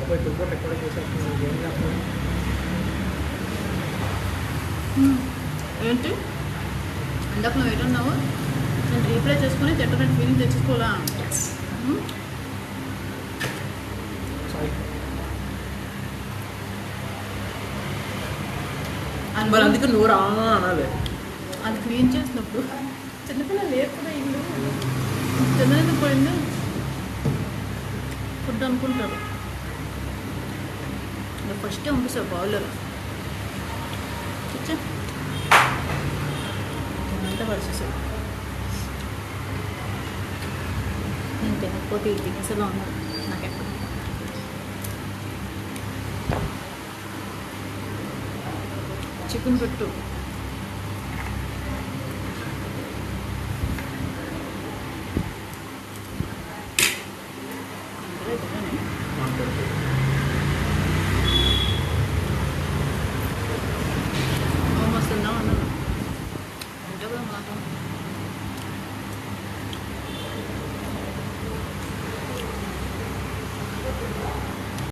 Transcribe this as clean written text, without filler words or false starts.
బాబోయ్ దుబ్బట్ ఎక్కడ చేసేస్తున్నాను ఏం చేస్తాను. ఏంటి ఇందాక నువ్వు ఏంటన్నావు? నేను రీప్లై చేసుకుని తిట్టనట్టు ఫీలింగ్ తెచ్చుకోవాలా? మరి అందుకే నువ్వు రా అనాలి. అది క్లీన్ చేసినప్పుడు చిన్నపిల్లలు లేరు కదా ఇల్లు చిన్నది పోయింది ఫుడ్ అనుకుంటారు. ఫస్టే పంపిస్తావు బావులర్ చిచ్చా అంతా పరిచేసాడు. నేను తినకపోతే ఇది తినేసేలా ఉన్నాను నాకెక్కడ. చికెన్ పెట్టు. మస్తు ఉందా అన్నాను అంటే కూడా మాట